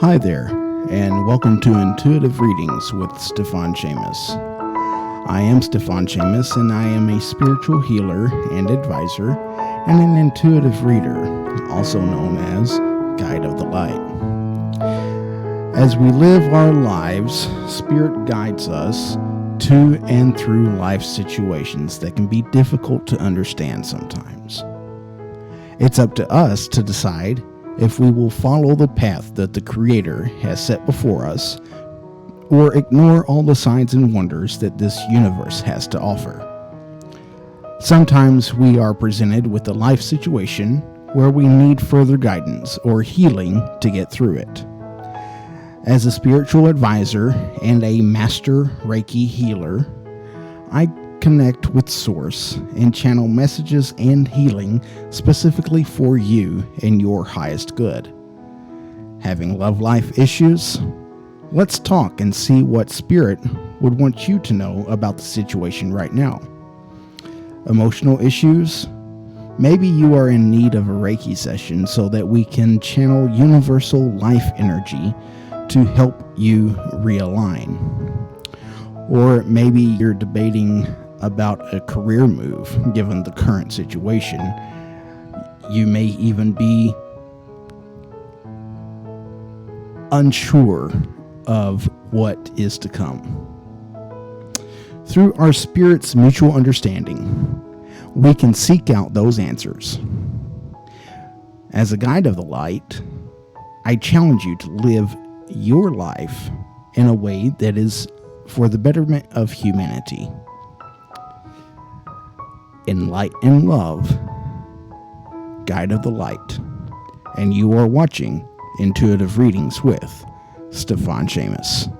Hi there, and welcome to Intuitive Readings with Stiofan Seamus. I am Stiofan Séamus, and I am a spiritual healer and advisor, and an intuitive reader, also known as Guide of the Light. As we live our lives, Spirit guides us to and through life situations that can be difficult to understand sometimes. It's up to us to decide if we will follow the path that the Creator has set before us, or ignore all the signs and wonders that this universe has to offer. Sometimes we are presented with a life situation where we need further guidance or healing to get through it. As a spiritual advisor and a master Reiki healer, I connect with Source and channel messages and healing specifically for you and your highest good. Having love life issues? Let's talk and see what Spirit would want you to know about the situation right now. Emotional issues? Maybe you are in need of a Reiki session so that we can channel universal life energy to help you realign. Or maybe you're debating about a career move given the current situation. You may even be unsure of what is to come. Through our spirit's mutual understanding, we can seek out those answers. As a guide of the light, I challenge you to live your life in a way that is for the betterment of humanity. In light and love, Guide of the Light, and you are watching Intuitive Readings with Stiofan Séamus.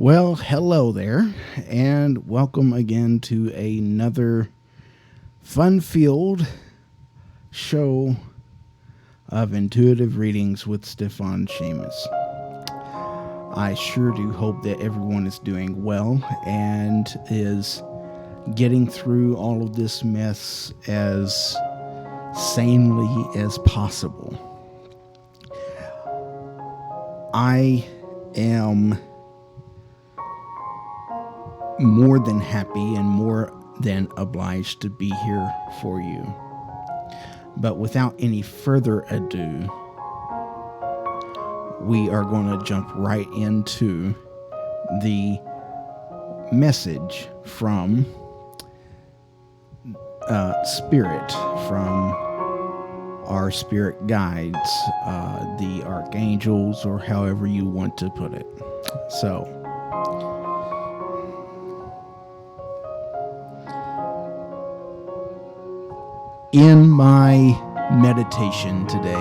Well, hello there, and welcome again to another fun-filled show of Intuitive Readings with Stiofan Séamus. I sure do hope that everyone is doing well and is getting through all of this mess as sanely as possible. I am more than happy and more than obliged to be here for you. But without any further ado, we are going to jump right into the message from Spirit, from our spirit guides, the archangels, or however you want to put it. So, in my meditation today,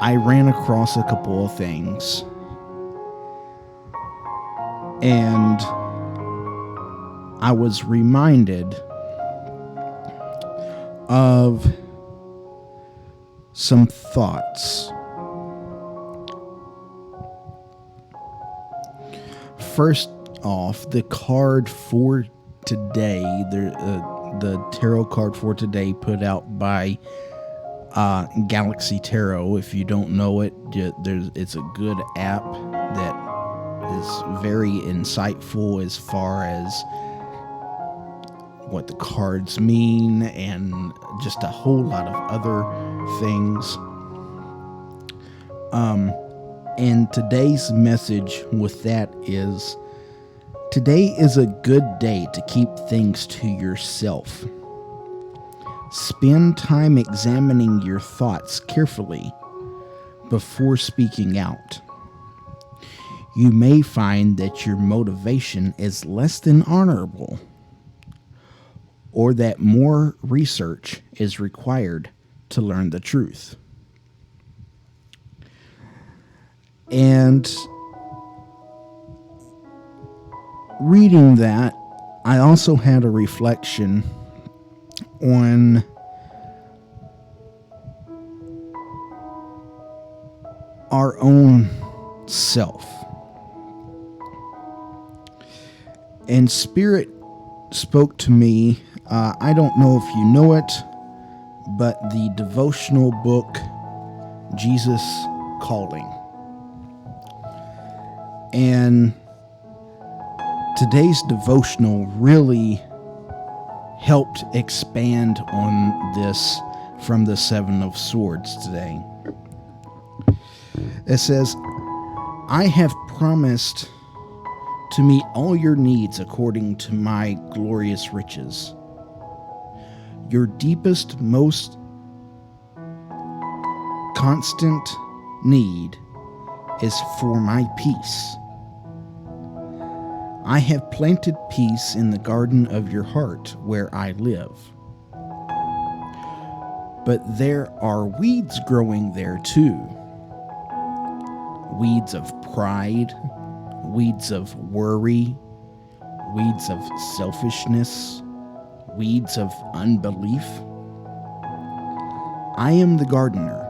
I ran across a couple of things, and I was reminded of some thoughts. First off, the card for today, the tarot card for today put out by Galaxy Tarot. If you don't know it, it's a good app that is very insightful as far as what the cards mean and just a whole lot of other things. And today's message with that is, today is a good day to keep things to yourself. Spend time examining your thoughts carefully before speaking out. You may find that your motivation is less than honorable, or that more research is required to learn the truth. And reading that, I also had a reflection on our own self. And Spirit spoke to me, I don't know if you know it, but the devotional book, Jesus Calling. And today's devotional really helped expand on this from the Seven of Swords today. It says, I have promised to meet all your needs according to my glorious riches. Your deepest, most constant need is for my peace. I have planted peace in the garden of your heart where I live. But there are weeds growing there too. Weeds of pride, weeds of worry, weeds of selfishness, weeds of unbelief. I am the gardener,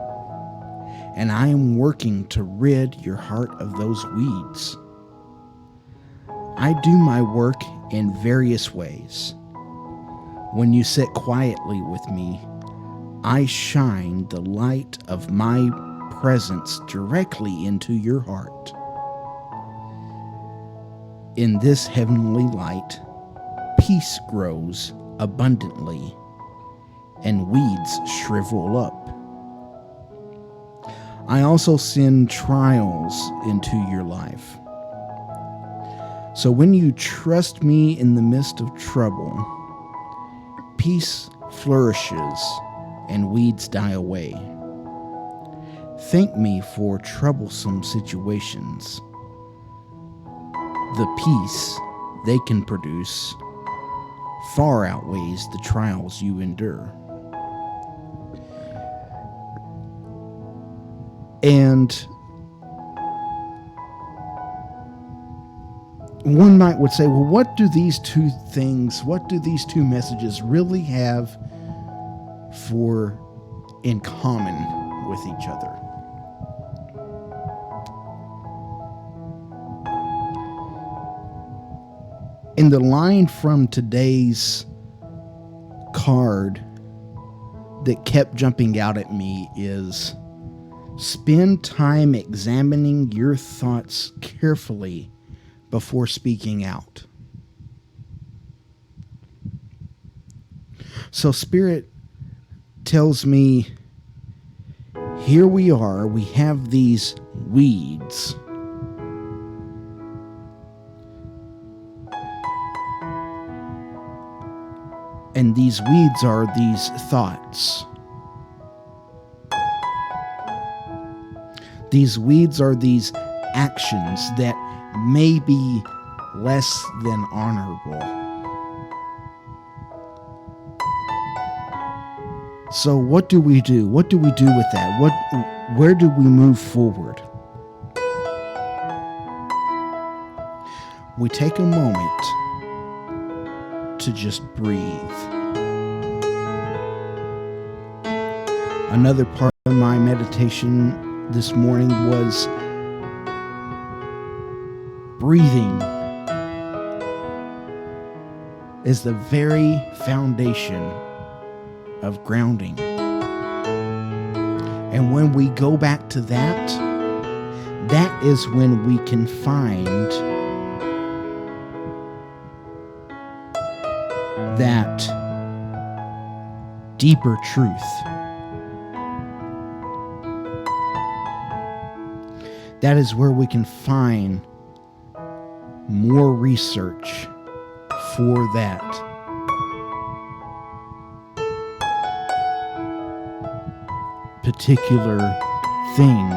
and I am working to rid your heart of those weeds. I do my work in various ways. When you sit quietly with me, I shine the light of my presence directly into your heart. In this heavenly light, peace grows abundantly, and weeds shrivel up. I also send trials into your life. So when you trust me in the midst of trouble, peace flourishes and weeds die away. Thank me for troublesome situations. The peace they can produce far outweighs the trials you endure. And one would say, well, what do these two messages really have in common with each other? In the line from today's card that kept jumping out at me is, spend time examining your thoughts carefully before speaking out. So Spirit tells me, here we are, we have these weeds. And these weeds are these thoughts. These weeds are these actions that may be less than honorable. So what do we do? What do we do with that? Where do we move forward? We take a moment to just breathe. Another part of my meditation this morning was breathing is the very foundation of grounding. And when we go back to that, that is when we can find that deeper truth. That is where we can find more research for that. Particular thing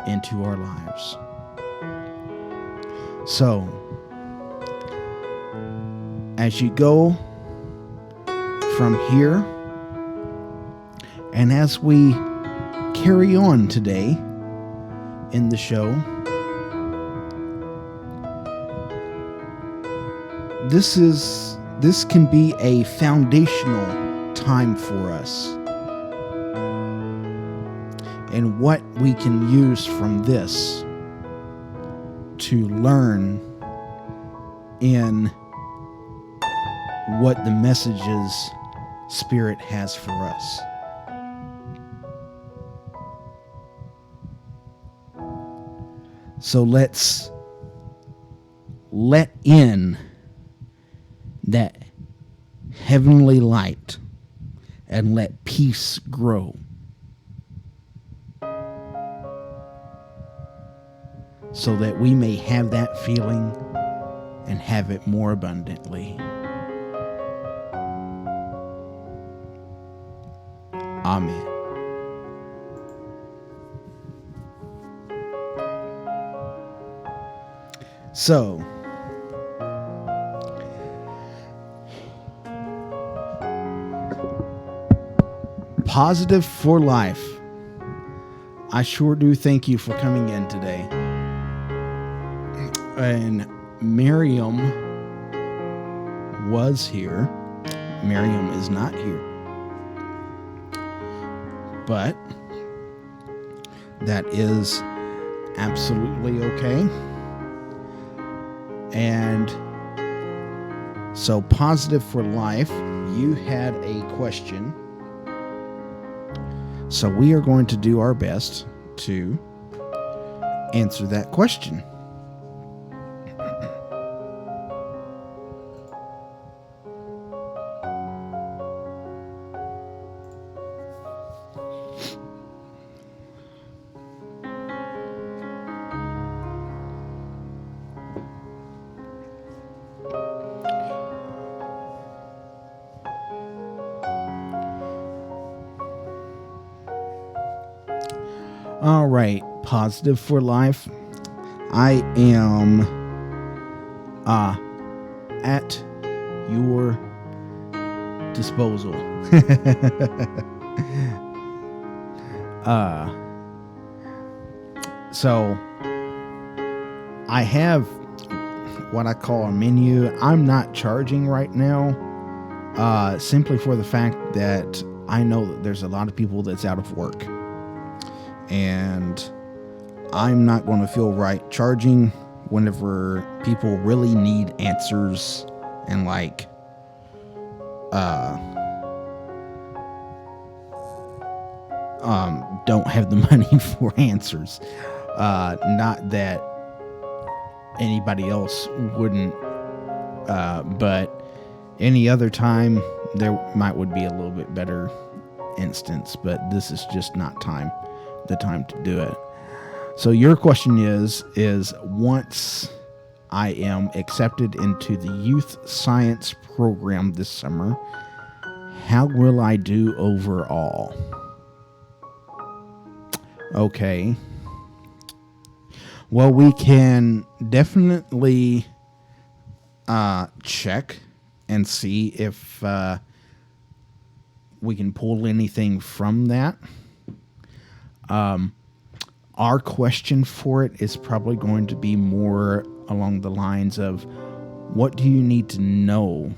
into our lives. So, as you go from here. And as we carry on today in the show, this can be a foundational time for us. And what we can use from this to learn in what the messages Spirit has for us. So let's let in that heavenly light and let peace grow. So that we may have that feeling and have it more abundantly. Amen. So, positive for life. I sure do thank you for coming in today. And Miriam was here. Miriam is not here. But that is absolutely okay. And so, positive for life, you had a question. So we are going to do our best to answer that question. All right, positive for life. I am at your disposal. So I have what I call a menu. I'm not charging right now, simply for the fact that I know that there's a lot of people that's out of work. And I'm not going to feel right charging whenever people really need answers and don't have the money for answers. Not that anybody else wouldn't, but any other time there would be a little bit better instance, but this is just not the time to do it. So your question is once I am accepted into the youth science program this summer, how will I do overall? Okay. Well, we can definitely check and see if we can pull anything from that. Our question for it is probably going to be more along the lines of, what do you need to know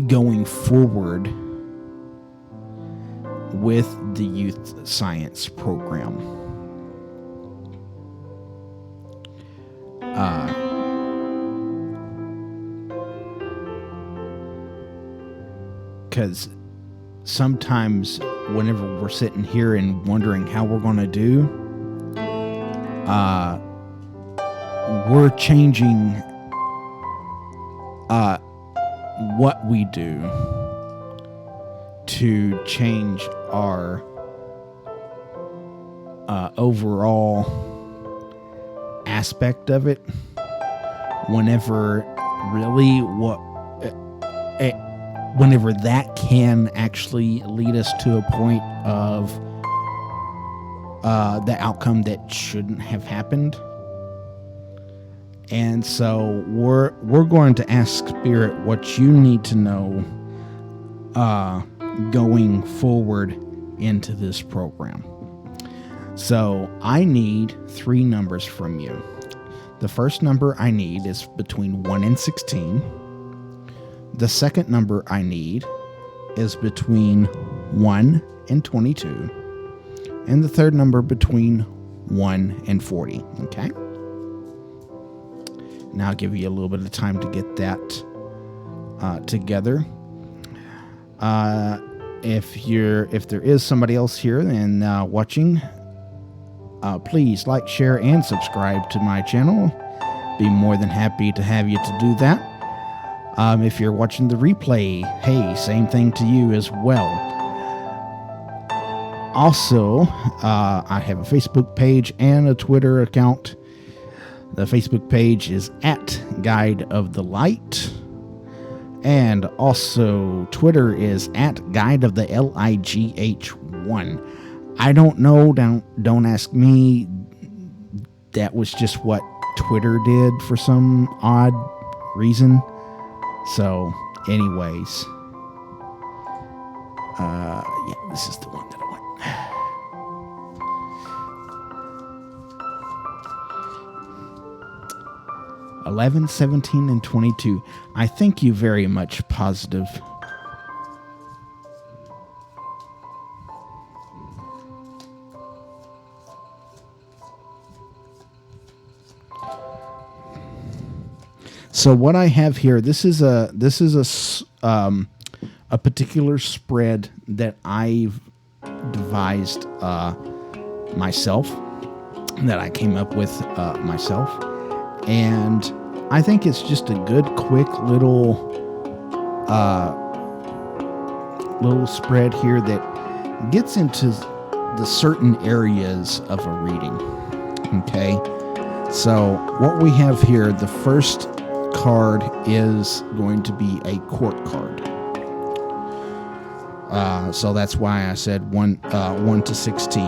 going forward with the youth science program? Because sometimes whenever we're sitting here and wondering how we're going to do, we're changing what we do to change our overall aspect of it, whenever really whenever that can actually lead us to a point of the outcome that shouldn't have happened. And so we're going to ask Spirit what you need to know going forward into this program. So I need 3 numbers from you. The first number I need is between 1 and 16. The second number I need is between 1 and 22. And the third number between 1 and 40. Okay? Now I'll give you a little bit of time to get that together. If there is somebody else here and watching, please like, share, and subscribe to my channel. Be more than happy to have you to do that. If you're watching the replay, hey, same thing to you as well. Also, I have a Facebook page and a Twitter account. The Facebook page is at Guide of the Light. And also, Twitter is at Guide of the LIGH1. I don't know. Don't ask me. That was just what Twitter did for some odd reason. So, anyways. Yeah, this is the one that I want. 11, 17, and 22. I thank you very much, Positive. So what I have here, this is a particular spread that I've devised myself, that I came up with myself. And I think it's just a good, quick little spread here that gets into the certain areas of a reading. Okay, so what we have here, the first card is going to be a court card. So that's why I said 1 to 16.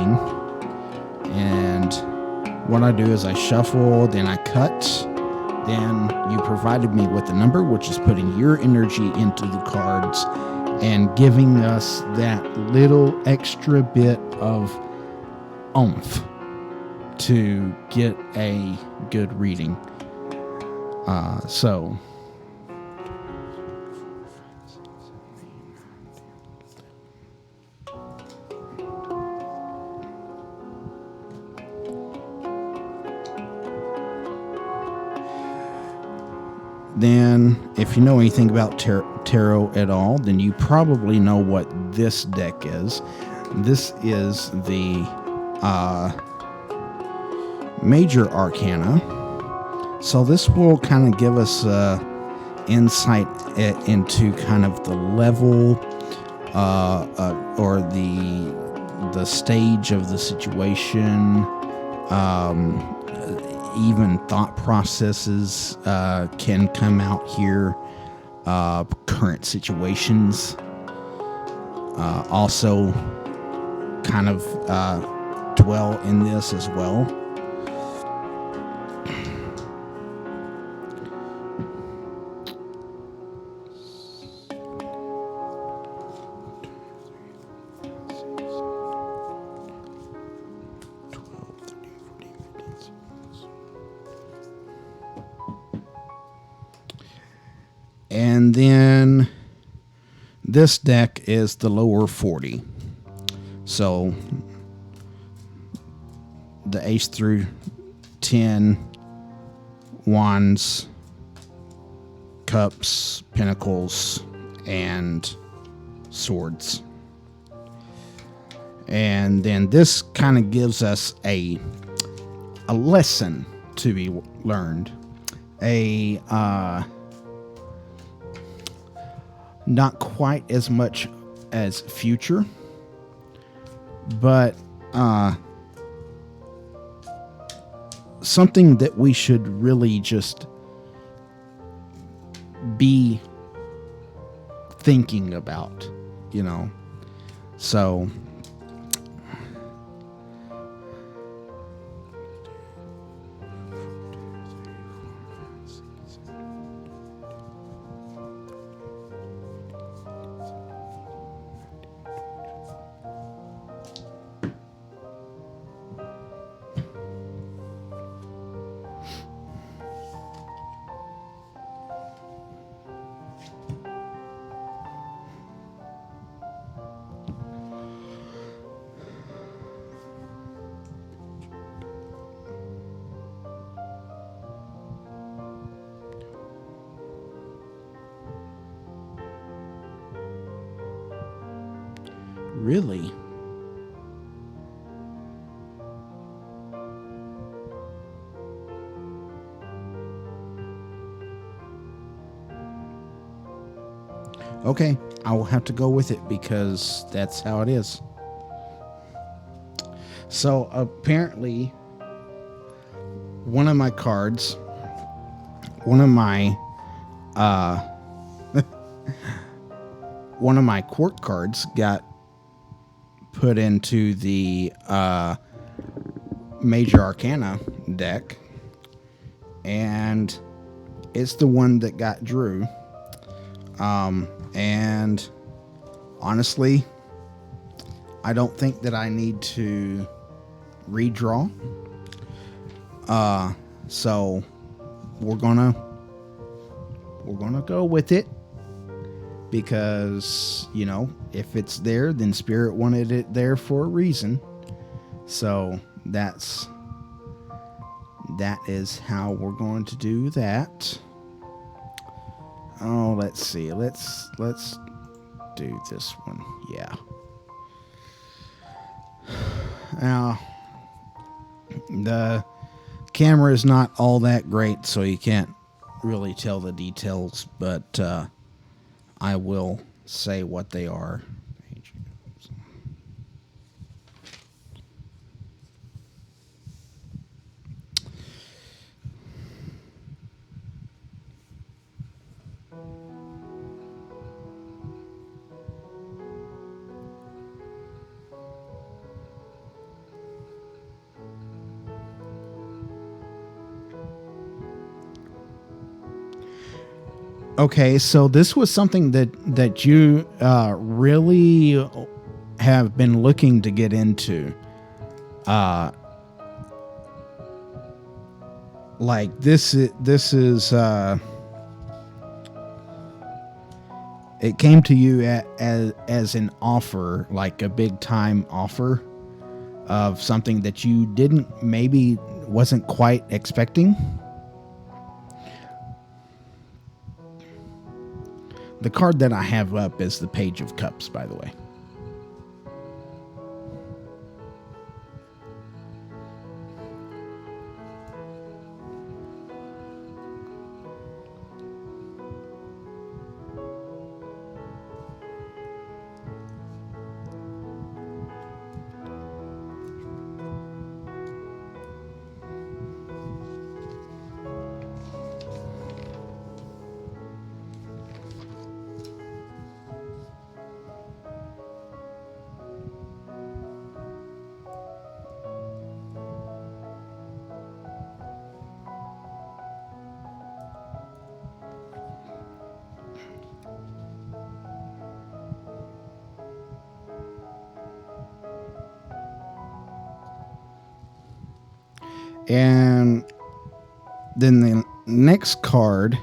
And what I do is I shuffle, then I cut, then you provided me with the number, which is putting your energy into the cards and giving us that little extra bit of oomph to get a good reading. So then, if you know anything about tarot at all, then you probably know what this deck is. This is the Major Arcana. So this will kind of give us insight into kind of the level or the stage of the situation. Even thought processes can come out here. Current situations also kind of dwell in this as well. And then this deck is the lower 40. So the ace through 10, wands, cups, pentacles, and swords. And then this kind of gives us a lesson to be learned. Not quite as much as future, but something that we should really just be thinking about, you know. So Really? Okay, I will have to go with it because that's how it is. So apparently, one of my cards, one of my court cards got put into the Major Arcana deck, and it's the one that got drew. And honestly, I don't think that I need to redraw. So we're gonna go with it because, you know, if it's there, then Spirit wanted it there for a reason. So that is how we're going to do that. Oh, let's see. Let's do this one. Yeah. Now, the camera is not all that great, so you can't really tell the details, but I will say what they are. Okay, so this was something that you really have been looking to get into. Like this is it came to you as an offer, like a big time offer of something that you wasn't quite expecting. The card that I have up is the Page of Cups, by the way. And then the next card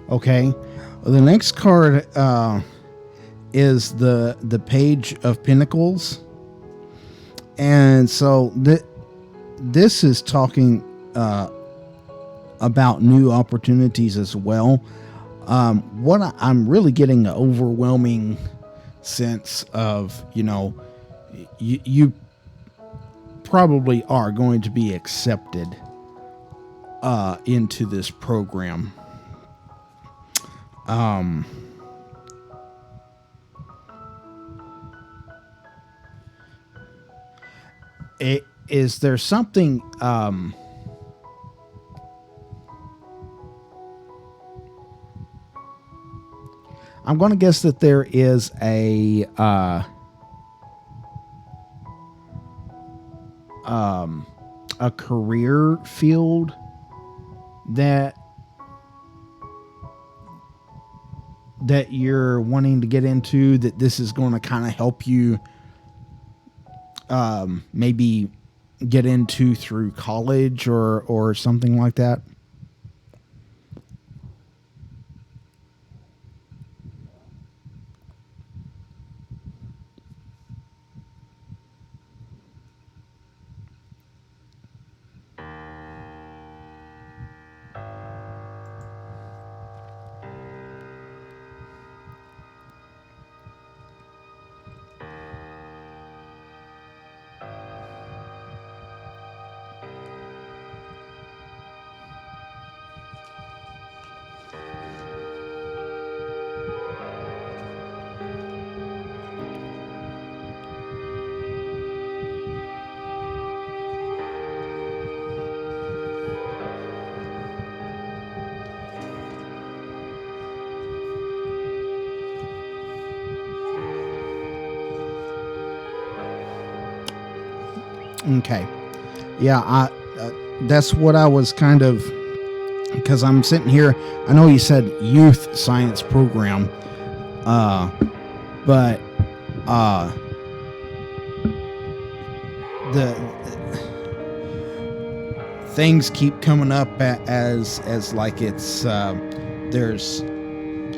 okay, the next card is the Page of Pentacles. And so this is talking about new opportunities as well. What I'm really getting an overwhelming sense of, you know, you probably are going to be accepted into this program. Is there something I'm going to guess that there is a career field that you're wanting to get into, that this is going to kind of help you maybe get into through college or something like that. Okay. Yeah, that's what I was kind of, because I'm sitting here. I know you said youth science program, but the things keep coming up as like it's there's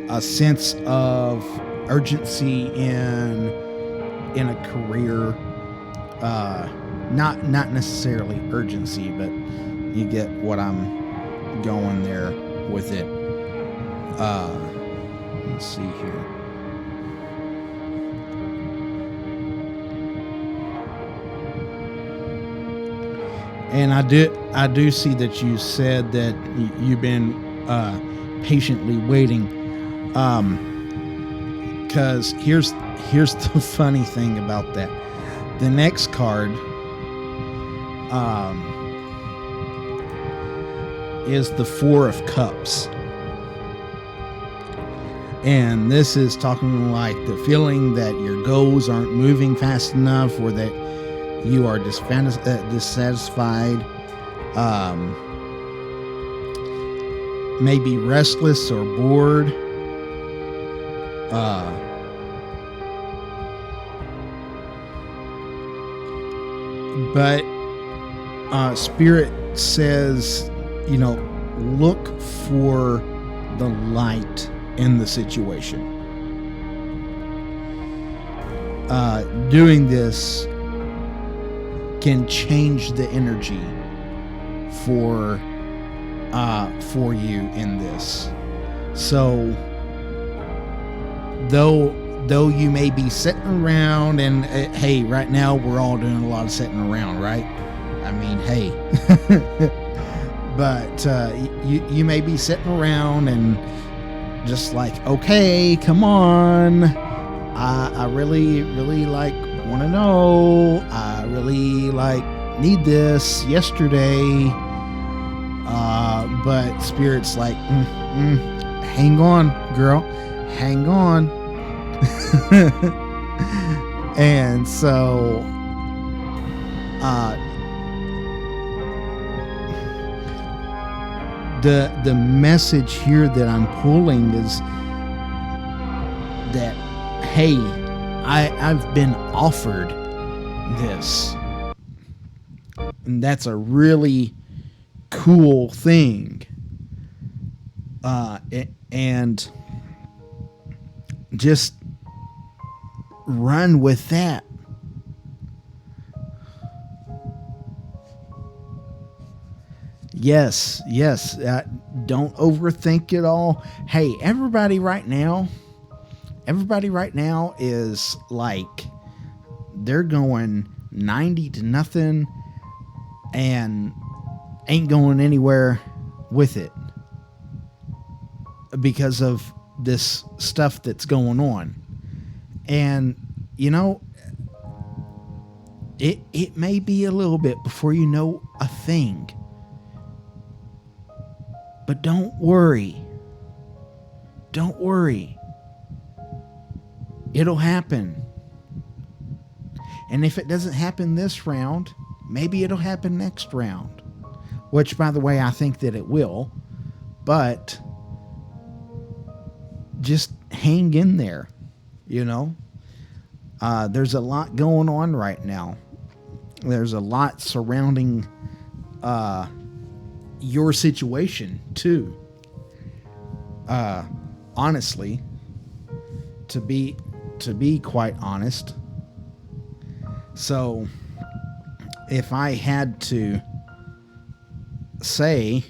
a sense of urgency in a career. Not necessarily urgency, but you get what I'm going there with it. Let's see here. And I do see that you said that you've been patiently waiting. Because here's the funny thing about that. The next card is the Four of Cups. And this is talking like the feeling that your goals aren't moving fast enough, or that you are dissatisfied, maybe restless or bored. But Spirit says, look for the light in the situation. Doing this can change the energy for you in this. So though you may be sitting around, and hey, right now we're all doing a lot of sitting around, right? I mean, hey. But you may be sitting around and just like, okay, come on, I really want to know, I really need this yesterday, but Spirit's like, hang on, girl, hang on. And so the message here that I'm pulling is that, hey, I've been offered this, and that's a really cool thing, and just run with that. Yes. Don't overthink it all. Hey, everybody right now is like, they're going 90-0 and ain't going anywhere with it because of this stuff that's going on. And it may be a little bit before you know a thing. But don't worry. It'll happen. And if it doesn't happen this round, maybe it'll happen next round. Which, by the way, I think that it will. But just hang in there, There's a lot going on right now. There's a lot surrounding your situation too. Honestly, to be quite honest. So if I had to say,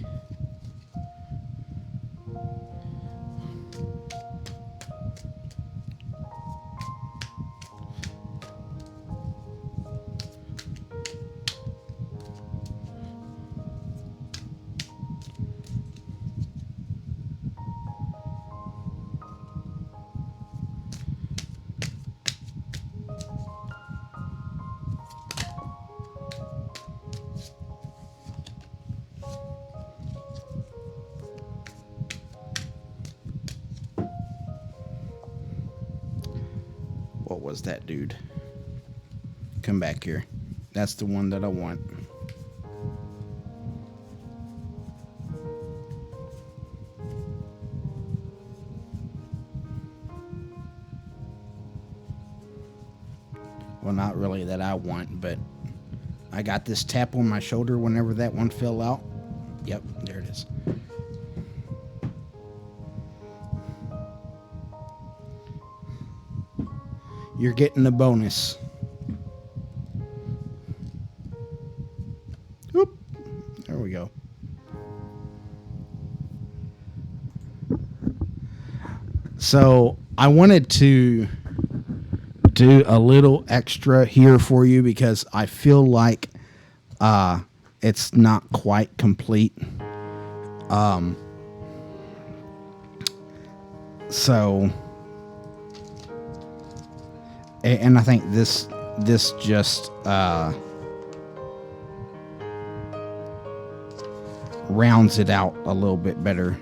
what was that, dude? Come back here. That's the one that I want. Well, not really that I want, but I got this tap on my shoulder whenever that one fell out. Yep, there it is. You're getting a bonus. Oop. There we go. So I wanted to do a little extra here for you because I feel like it's not quite complete. So, and I think this just rounds it out a little bit better.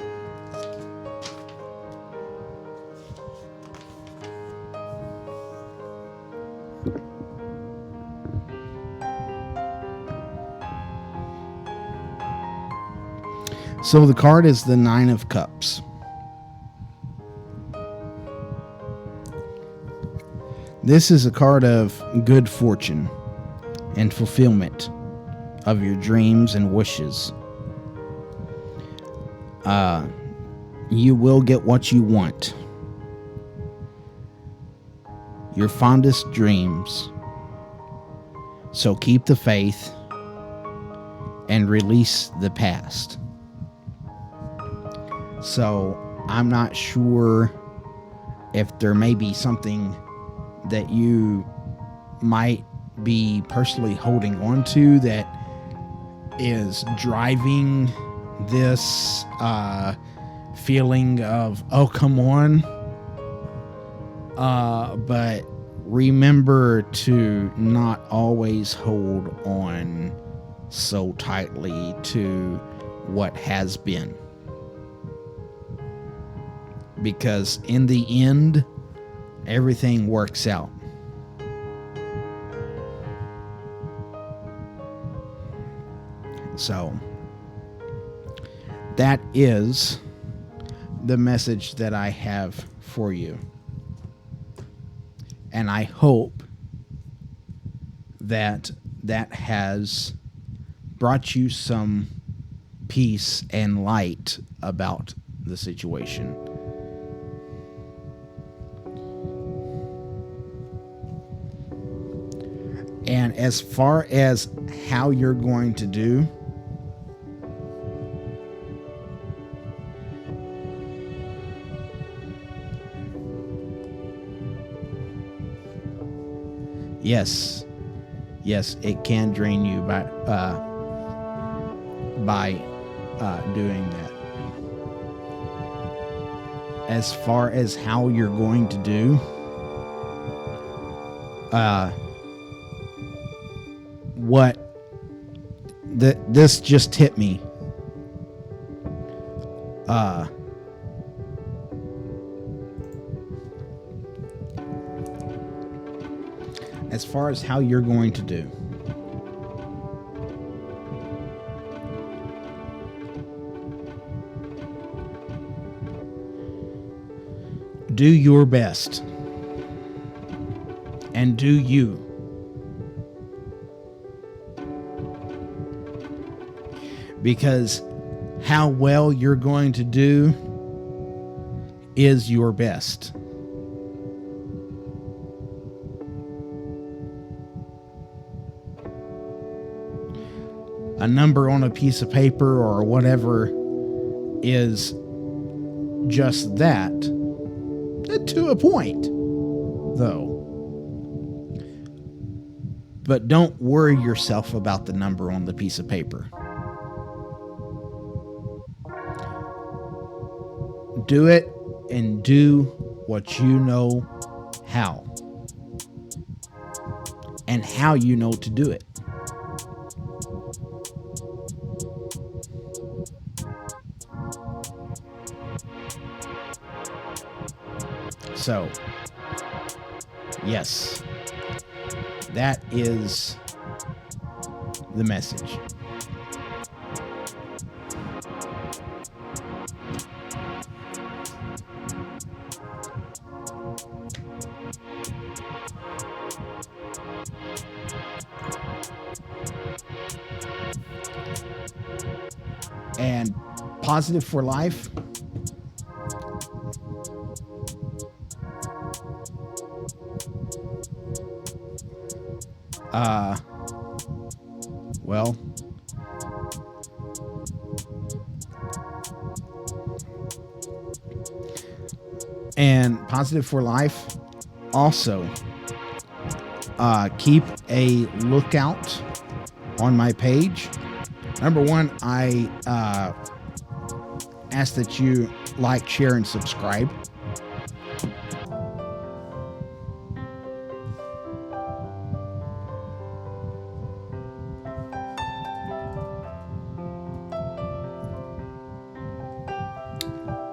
So the card is the Nine of Cups. This is a card of good fortune and fulfillment of your dreams and wishes. You will get what you want. Your fondest dreams. So keep the faith and release the past. So I'm not sure if there may be something that you might be personally holding on to that is driving this feeling of, oh, come on. But remember to not always hold on so tightly to what has been. Because in the end, everything works out. So, that is the message that I have for you. And I hope that that has brought you some peace and light about the situation. And as far as how you're going to do, yes, it can drain you by doing that. As far as how you're going to do, this just hit me. As far as how you're going to do, do your best and do you. Because how well you're going to do is your best. A number on a piece of paper or whatever is just that, to a point, though. But don't worry yourself about the number on the piece of paper. Do it and do what you know how. And how you know to do it. So, yes, that is the message. And Positive for Life. Well, and Positive for Life also keep a lookout on my page. Number one, I ask that you like, share, and subscribe.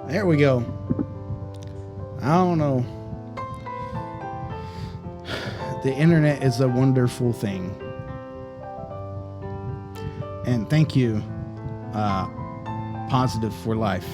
There we go. I don't know. The internet is a wonderful thing. And thank you, Positive for Life.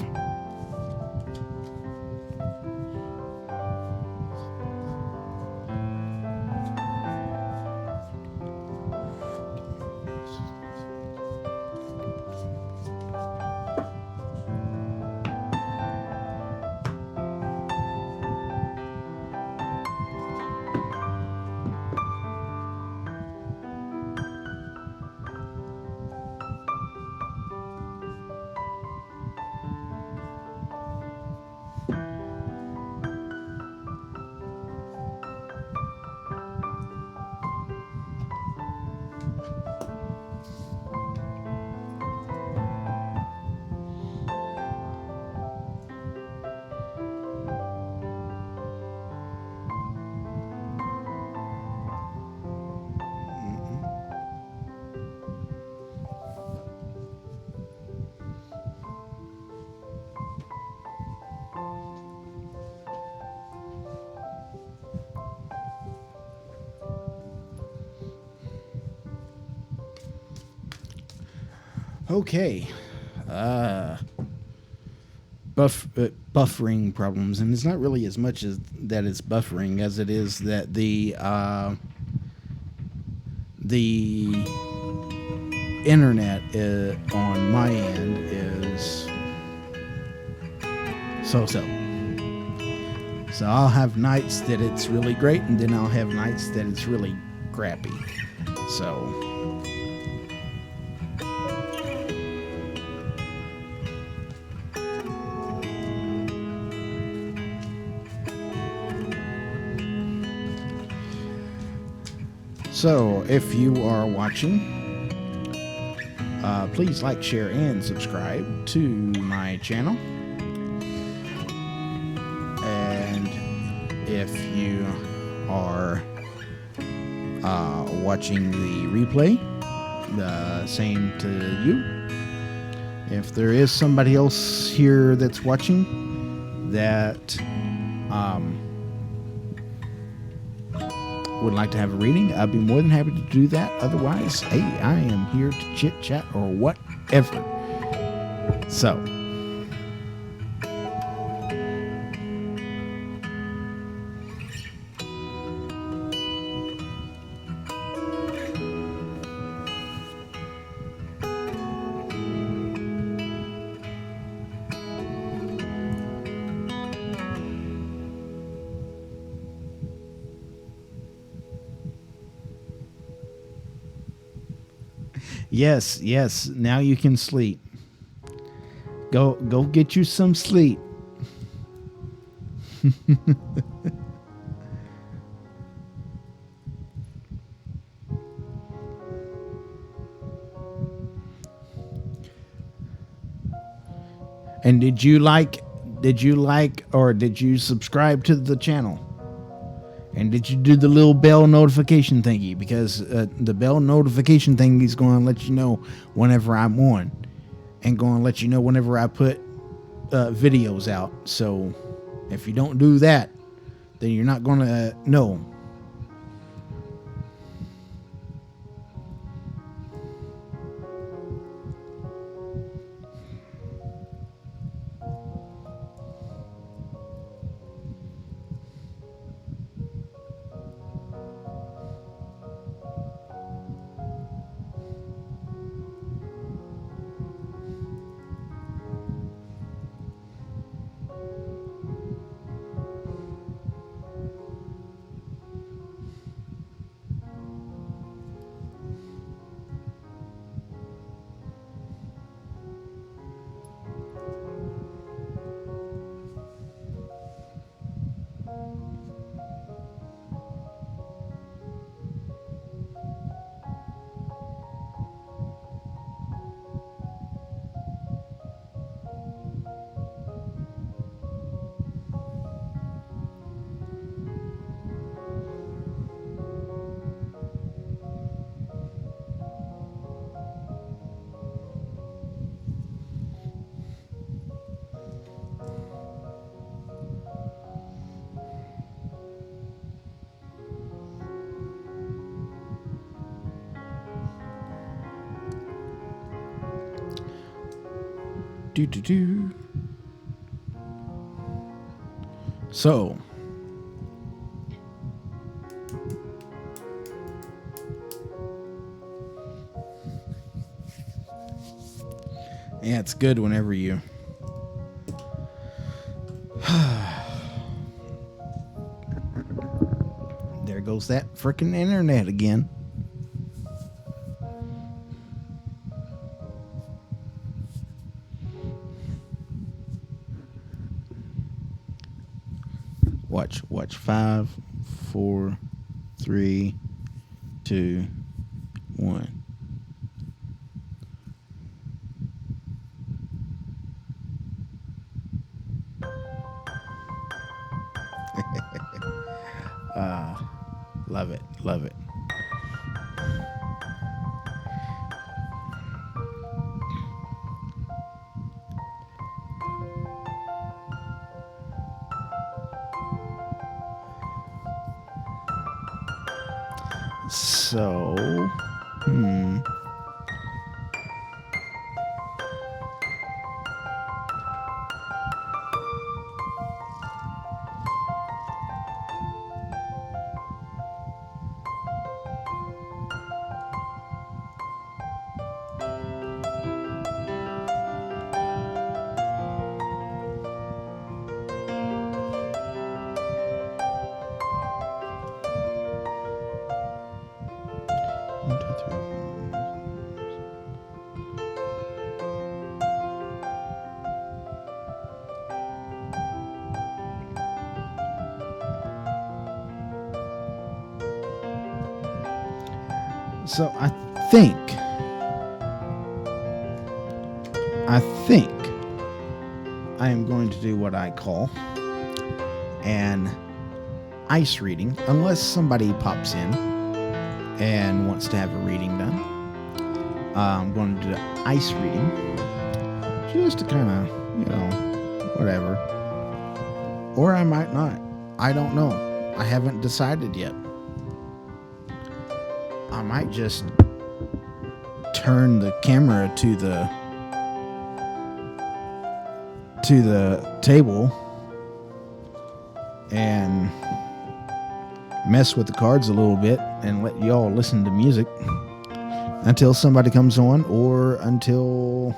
Okay. Buffering problems, and it's not really as much as that it's buffering as it is that the internet on my end is so-so. So I'll have nights that it's really great, and then I'll have nights that it's really crappy. So if you are watching, please like, share, and subscribe to my channel. And if you are watching the replay, the same to you. If there is somebody else here that's watching that would like to have a reading, I'd be more than happy to do that. Otherwise, hey, I am here to chit chat or whatever. So yes, now you can sleep. Go get you some sleep. And did you like or did you subscribe to the channel? And did you do the little bell notification thingy? Because the bell notification thingy is going to let you know whenever I'm on, and going to let you know whenever I put videos out. So if you don't do that, then you're not going to know. Do do do. So, yeah, it's good whenever you there goes that frickin' internet again. Watch. 5, 4, 3, 2, 1. Love it. Love it. So, one, two, three. So I think I am going to do what I call an ice reading, unless somebody pops in and wants to have a reading done. I'm going to do an ice reading just to kind of, whatever. Or I might not. I don't know. I haven't decided yet. I might just turn the camera to the table and mess with the cards a little bit and let y'all listen to music until somebody comes on or until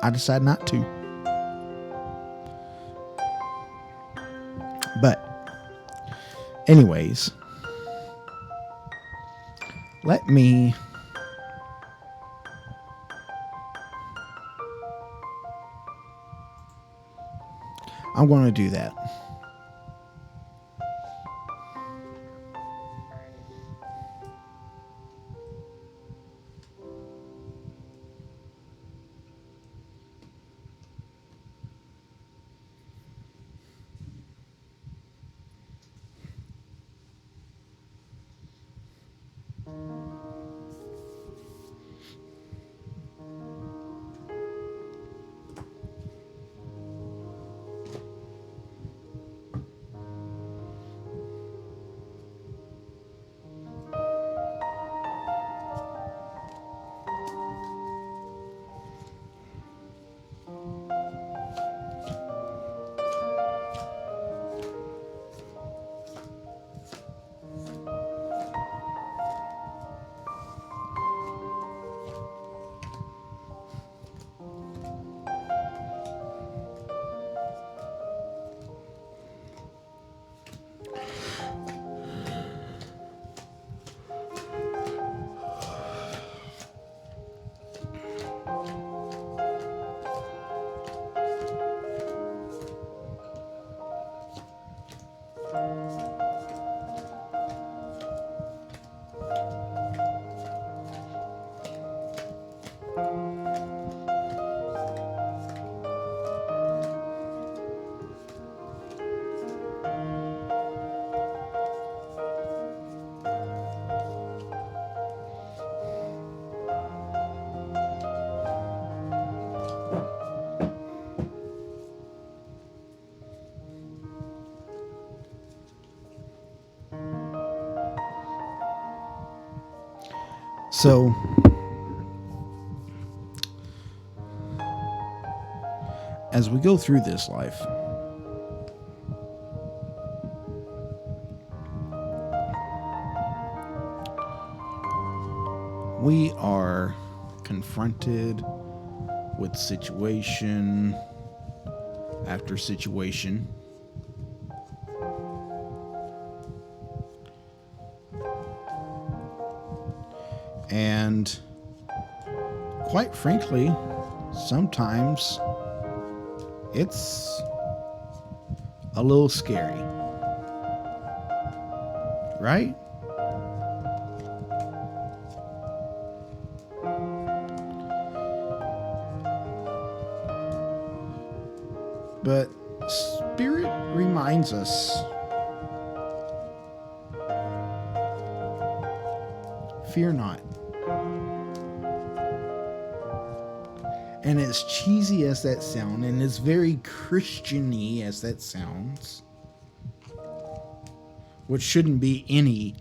I decide not to. But anyways, I'm going to do that. So as we go through this life, we are confronted with situation after situation. And quite frankly, sometimes it's a little scary, right? But Spirit reminds us, fear not. And as cheesy as that sounds, and as very Christian-y as that sounds, which shouldn't be any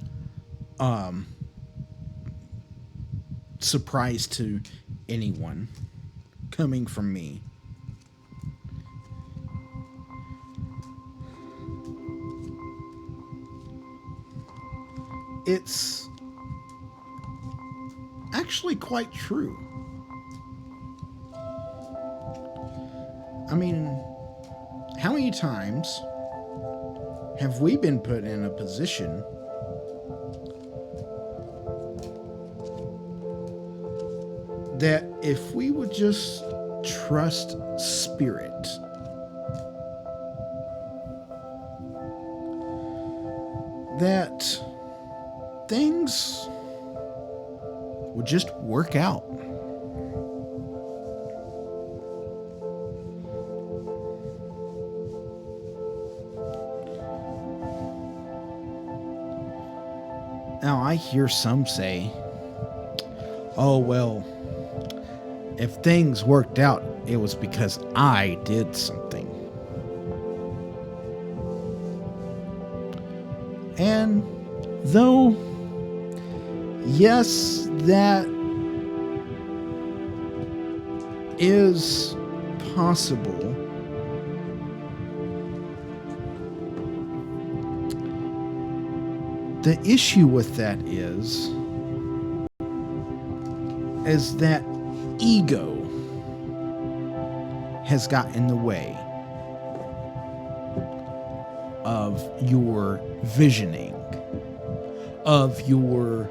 surprise to anyone coming from me. It's actually quite true. I mean, how many times have we been put in a position that if we would just trust Spirit, that things would just work out? Now, I hear some say, oh, well, if things worked out, it was because I did something. And though, yes, that is possible, the issue with that is that ego has got in the way of your visioning, of your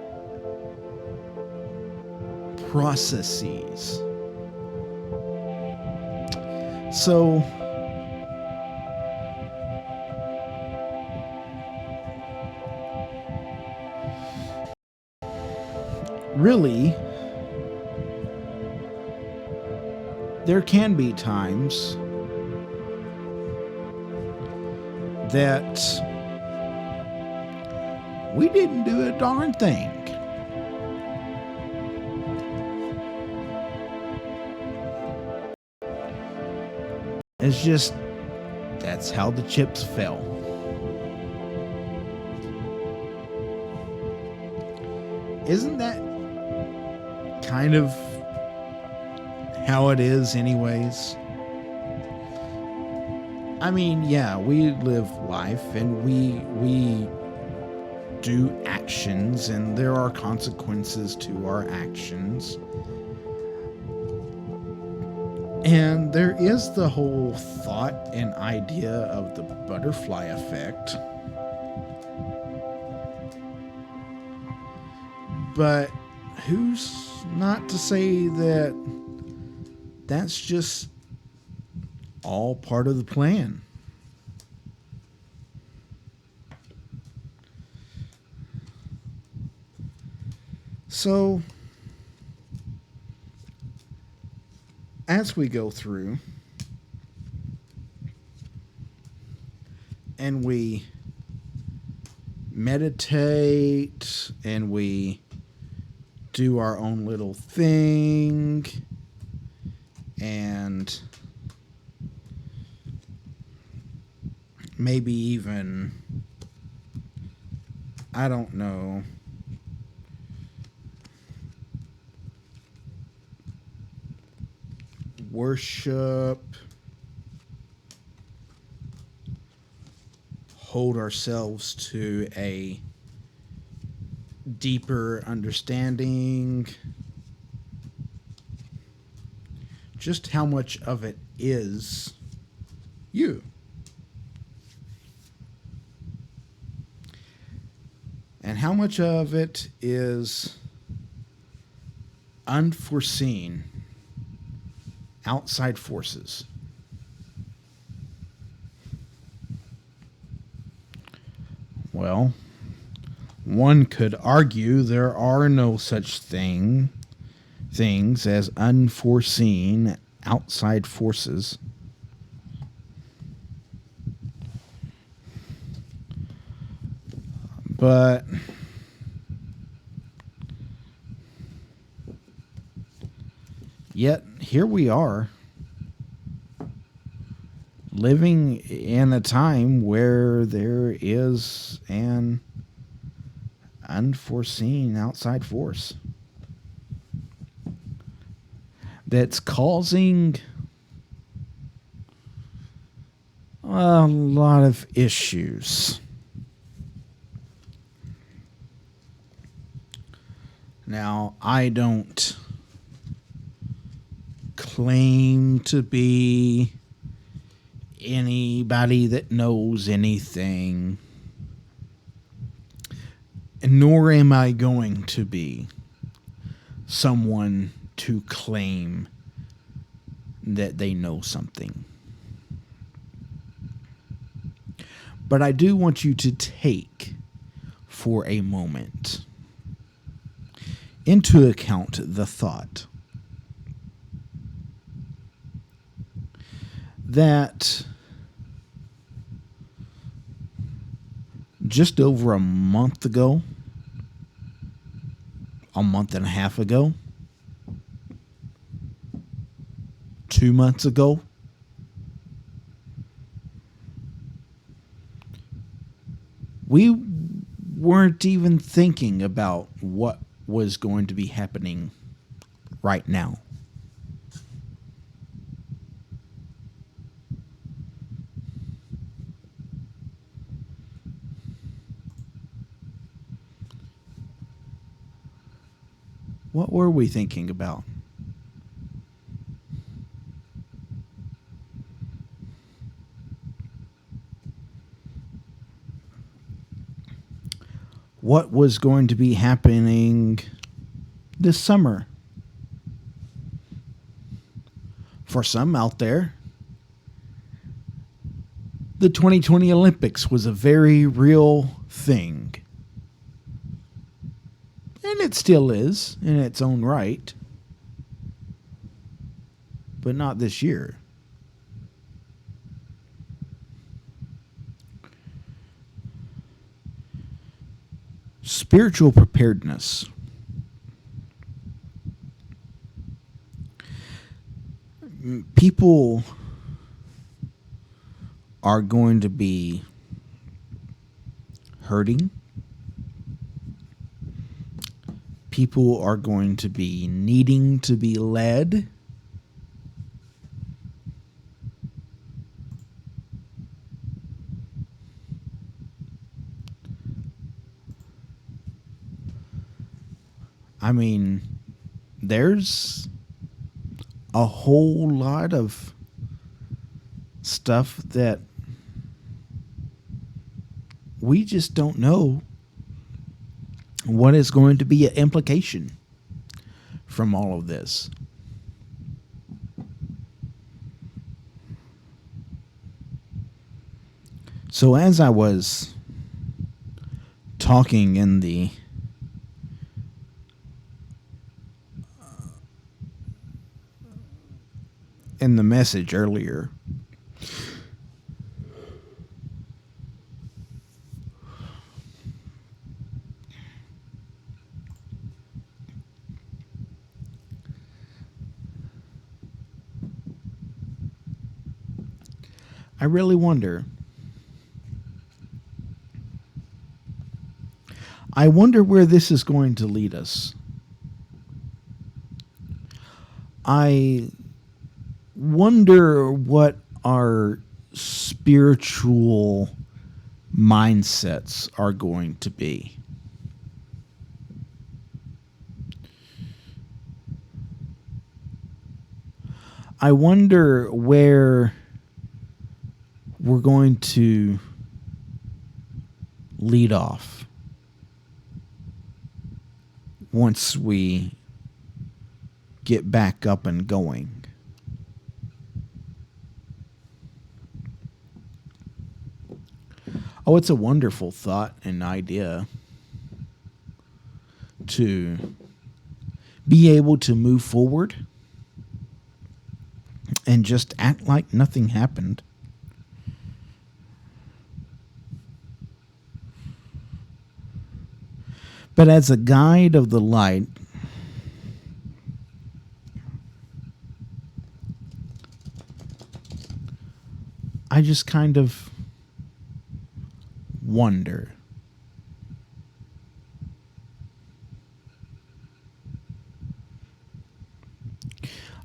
processes. So really, there can be times that we didn't do a darn thing. It's just, that's how the chips fell. Isn't that kind of how it is anyways? I mean, yeah, we live life and we do actions, and there are consequences to our actions. And there is the whole thought and idea of the butterfly effect. But who's not to say that that's just all part of the plan? So, as we go through and we meditate and we do our own little thing and maybe even, I don't know, worship hold ourselves to a deeper understanding, just how much of it is you. And how much of it is unforeseen outside forces. Well, one could argue there are no such things as unforeseen outside forces. But yet, here we are, living in a time where there is an unforeseen outside force that's causing a lot of issues. Now, I don't claim to be anybody that knows anything, nor am I going to be someone to claim that they know something. But I do want you to take, for a moment, into account the thought that just over a month ago, a month and a half ago, 2 months ago, we weren't even thinking about what was going to be happening right now. What were we thinking about? What was going to be happening this summer? For some out there, the 2020 Olympics was a very real thing. And it still is in its own right. But not this year. Spiritual preparedness. People are going to be hurting. People are going to be needing to be led. I mean, there's a whole lot of stuff that we just don't know what is going to be an implication from all of this. So as I was talking in the message earlier, I really wonder. I wonder where this is going to lead us. I wonder what our spiritual mindsets are going to be. I wonder where we're going to lead off once we get back up and going. Oh, it's a wonderful thought and idea to be able to move forward and just act like nothing happened. But as a guide of the light, I just kind of wonder.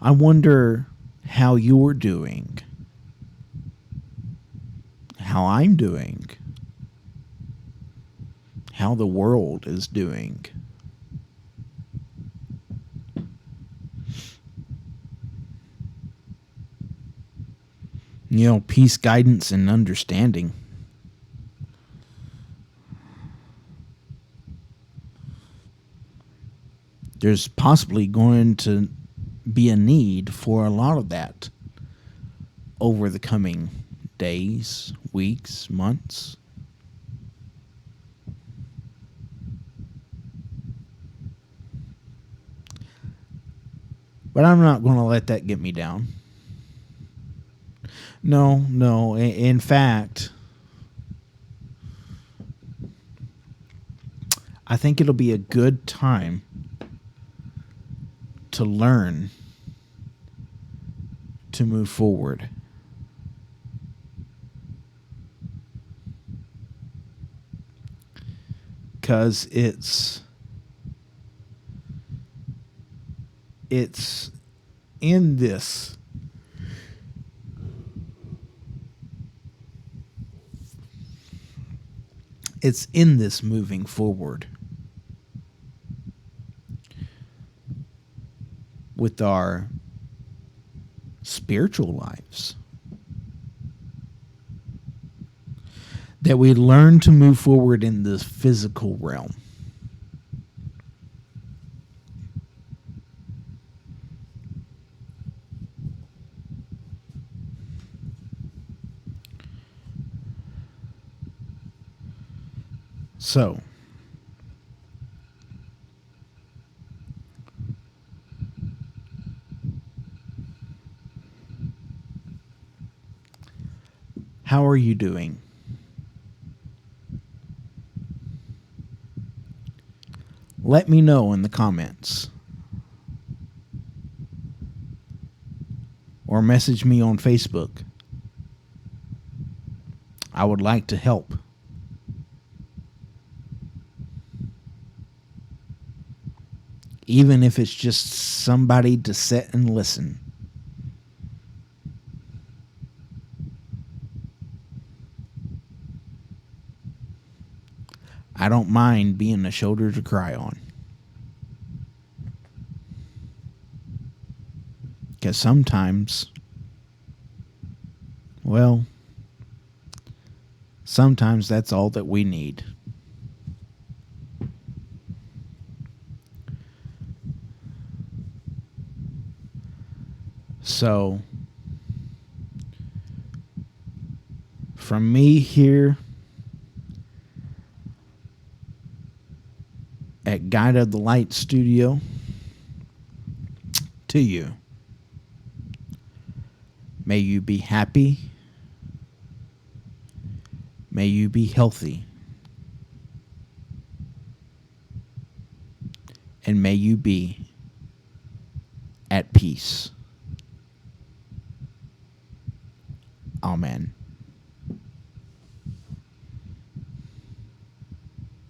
I wonder how you're doing, how I'm doing, how the world is doing. You know, peace, guidance, and understanding. There's possibly going to be a need for a lot of that over the coming days, weeks, months. But I'm not going to let that get me down. No. In fact, I think it'll be a good time to learn to move forward. Because it's in this moving forward with our spiritual lives that we learn to move forward in the physical realm. So, how are you doing? Let me know in the comments. Or message me on Facebook. I would like to help. Even if it's just somebody to sit and listen. I don't mind being a shoulder to cry on. Because sometimes, well, sometimes that's all that we need. So, from me here at Guide of the Light Studio to you, may you be happy, may you be healthy, and may you be at peace. Amen.